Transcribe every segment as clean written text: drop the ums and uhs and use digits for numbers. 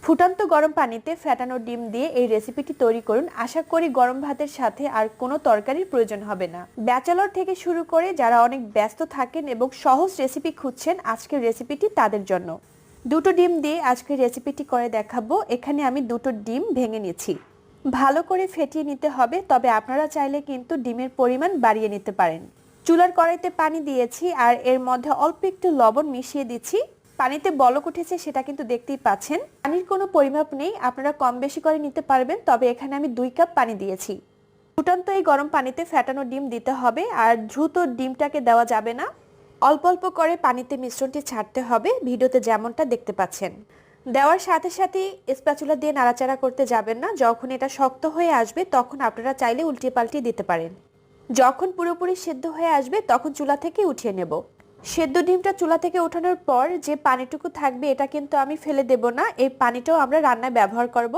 ফুটন্ত গরম পানিতে ফেটানো ডিম দিয়ে এই রেসিপিটি তৈরি করুন। আশা করি গরম ভাতের সাথে আর কোনো তরকারির প্রয়োজন হবে না। ব্যাচেলর থেকে শুরু করে যারা অনেক ব্যস্ত থাকেন এবং সহজ রেসিপি খুঁজছেন, আজকের রেসিপিটি তাদের জন্য। দুটো ডিম দিয়ে আজকের রেসিপিটি করে দেখাবো। এখানে আমি দুটো ডিম ভেঙে নিয়েছি। ভালো করে ফেটিয়ে নিতে হবে, তবে আপনারা চাইলে কিন্তু ডিমের পরিমাণ বাড়িয়ে নিতে পারেন। চুলার কড়াইতে পানি দিয়েছি আর এর মধ্যে অল্প একটু লবণ মিশিয়ে দিচ্ছি। পানিতে বলক উঠেছে সেটা কিন্তু দেখতেই পাচ্ছেন। পানির কোনো পরিমাপ নেই, আপনারা কম বেশি করে নিতে পারবেন। তবে এখানে আমি 2 কাপ পানি দিয়েছি। ফুটন্ত এই গরম পানিতে ফেটানো ডিম দিতে হবে আর দ্রুত ডিমটাকে দেওয়া যাবে না। অল্প অল্প করে পানিতে মিশ্রণটি ছাড়তে হবে, ভিডিওতে যেমনটা দেখতে পাচ্ছেন। দেওয়ার সাথে সাথে স্প্যাচুলা দিয়ে নাড়াচাড়া করতে যাবেন না। যখন এটা শক্ত হয়ে আসবে তখন আপনারা চাইলে উল্টিয়ে পাল্টিয়ে দিতে পারেন। যখন পুরোপুরি সেদ্ধ হয়ে আসবে তখন চুলা থেকে উঠিয়ে নেব। সেদ্ধ ডিমটা চুলা থেকে ওঠানোর পর যে পানিটুকু থাকবে এটা কিন্তু আমি ফেলে দেব না, এই পানিটাও আমরা রান্নায় ব্যবহার করব।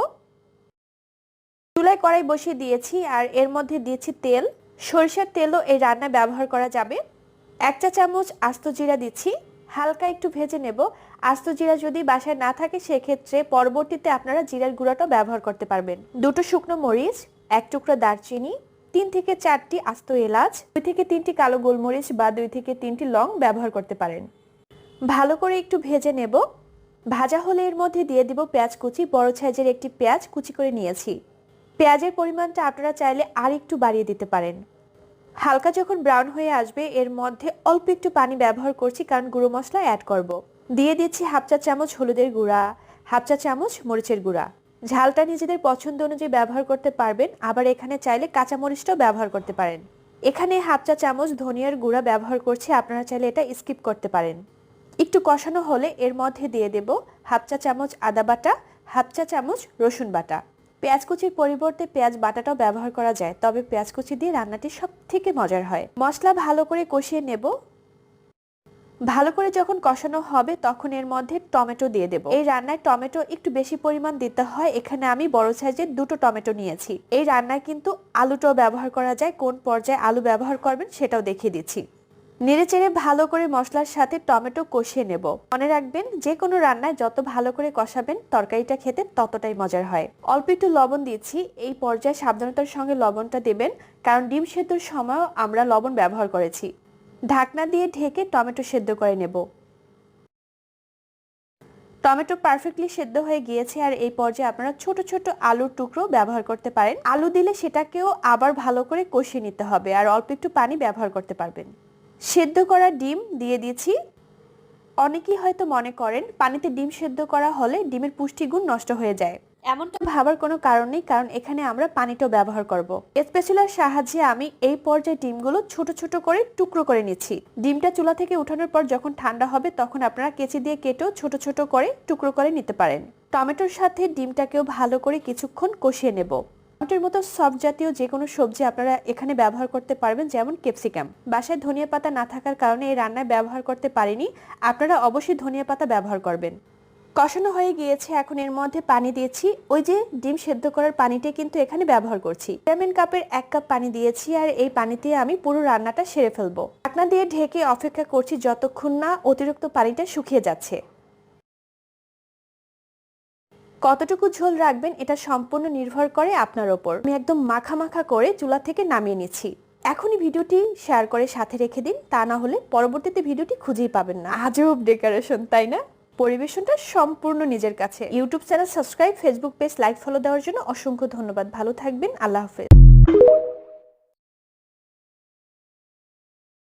চুলায় কড়াই বসিয়ে দিয়েছি আর এর মধ্যে দিয়েছি তেল। সরিষার তেলও এই রান্নায় ব্যবহার করা যাবে। 1 চা চামচ আস্ত জিরা দিচ্ছি, হালকা একটু ভেজে নেব। আস্ত জিরা যদি বাসায় না থাকে সেক্ষেত্রে পরবর্তীতে আপনারা জিরার গুঁড়াটাও ব্যবহার করতে পারবেন। 2টো শুকনো মরিচ, 1 টুকরো দারচিনি, 3 থেকে 4টি আস্ত এলাচ, 2 থেকে 3টি কালো গোলমরিচ বা 2 থেকে 3টি লং ব্যবহার করতে পারেন। ভালো করে একটু ভেজে নেব। ভাজা হলে এর মধ্যে দিয়ে দিব পেঁয়াজ কুচি। বড় সাইজের একটি পেঁয়াজ কুচি করে নিয়েছি। পেঁয়াজের পরিমাণটা আপনারা চাইলে আর একটু বাড়িয়ে দিতে পারেন। হালকা যখন ব্রাউন হয়ে আসবে এর মধ্যে অল্প একটু পানি ব্যবহার করছি, কারণ গুঁড়ো মশলা অ্যাড করব। দিয়ে দিচ্ছি 1/2 চা চামচ হলুদের গুঁড়া, 1/2 চা চামচ মরিচের গুঁড়া। ঝালটা নিজেদের পছন্দ অনুযায়ী ব্যবহার করতে পারবেন, আবার এখানে চাইলে কাঁচা মরিচটাও ব্যবহার করতে পারেন। এখানে 1/2 চা চামচ ধনিয়ার গুঁড়া ব্যবহার করছি, আপনারা চাইলে এটা স্কিপ করতে পারেন। একটু কষানো হলে এর মধ্যে দিয়ে দেব 1/2 চা চামচ আদা বাটা, 1/2 চা চামচ রসুন বাটা। পেঁয়াজ কুচির পরিবর্তে পেঁয়াজ বাটাটাও ব্যবহার করা যায়, তবে পেঁয়াজ কুচি দিয়ে রান্নাটি সবথেকে মজার হয়। মশলা ভালো করে কষিয়ে নেব। ভালো করে যখন কষানো হবে তখন এর মধ্যে টমেটো দিয়ে দেব। এই রান্নায় টমেটো একটু বেশি পরিমাণ দিতে হয়। এখানে আমি বড় সাইজের 2টো টমেটো নিয়েছি। এই রান্নায় কিন্তু আলুটাও ব্যবহার করা যায়, কোন পর্যায়ে আলু ব্যবহার করবেন সেটাও দেখিয়ে দিচ্ছি। নেড়েচেড়ে ভালো করে মশলার সাথে টমেটো কষিয়ে নেব। মনে রাখবেন, যে কোনো রান্নায় যত ভালো করে কষাবেন তরকারিটা খেতে ততটাই মজার হয়। অল্প একটু লবণ দিচ্ছি, এই পর্যায়ে সাবধানতার সঙ্গে লবণটা দেবেন, কারণ ডিম সেদ্ধর সময়ও আমরা লবণ ব্যবহার করেছি। ঢাকনা দিয়ে ঢেকে টমেটো সেদ্ধ করে নেব। টমেটো পারফেক্টলি সেদ্ধ হয়ে গিয়েছে আর এই পর্যায়ে আপনারা ছোট ছোট আলুর টুকরো ব্যবহার করতে পারেন। আলু দিলে সেটাকেও আবার ভালো করে কষিয়ে নিতে হবে আর অল্প একটু পানি ব্যবহার করতে পারবেন। সেদ্ধ করা ডিম দিয়ে দিয়েছি। অনেকেই হয়তো মনে করেন পানিতে ডিম সেদ্ধ করা হলে ডিমের পুষ্টিগুণ নষ্ট হয়ে যায়। এমনটা ভাবার কোনো কারণ নেই, কারণ এখানে আমরা পানিটাও ব্যবহার করব। স্প্যাচুলার সাহায্যে আমি এই পর্যায়ে ডিমগুলো ছোট ছোট করে টুকরো করে নিচ্ছি। ডিমটা চুলা থেকে উঠানোর পর যখন ঠান্ডা হবে তখন আপনারা কেচি দিয়ে কেটেও ছোট ছোট করে টুকরো করে নিতে পারেন। টমেটোর সাথে ডিমটাকেও ভালো করে কিছুক্ষণ কষিয়ে নেব। টমেটোর মতো সফট জাতীয় যে কোনো সবজি আপনারা এখানে ব্যবহার করতে পারবেন, যেমন ক্যাপসিকাম। বাসায় ধনিয়া পাতা না থাকার কারণে এই রান্নায় ব্যবহার করতে পারিনি, আপনারা অবশ্যই ধনিয়া পাতা ব্যবহার করবেন। কষানো হয়ে গিয়েছে, এখন এর মধ্যে পানি দিয়েছি। ওই যে ডিম সেদ্ধ করার পানিটা কিন্তু এখানে ব্যবহার করছি। লেমন কাপের 1 কাপ পানি দিয়েছি আর এই পানিতে আমি পুরো রান্নাটা সেরে ফেলবো। ঢাকনা দিয়ে ঢেকে অপেক্ষা করছি যতক্ষণ না অতিরিক্ত পানিটা শুকিয়ে যাচ্ছে। কতটুকু ঝোল রাখবেন এটা সম্পূর্ণ নির্ভর করে আপনার ওপর। আমি একদম মাখা মাখা করে চুলা থেকে নামিয়ে নিচ্ছি। এখনই ভিডিওটি শেয়ার করে সাথে রেখে দিন, তা না হলে পরবর্তীতে ভিডিওটি খুঁজেই পাবেন না। আজব ডেকোরেশন, তাই না? পরিবেশনটা সম্পূর্ণ নিজের কাছে। YouTube channel subscribe, Facebook page like, follow দেওয়ার জন্য অসংখ্য ধন্যবাদ। ভালো থাকবেন, আল্লাহ হাফেজ।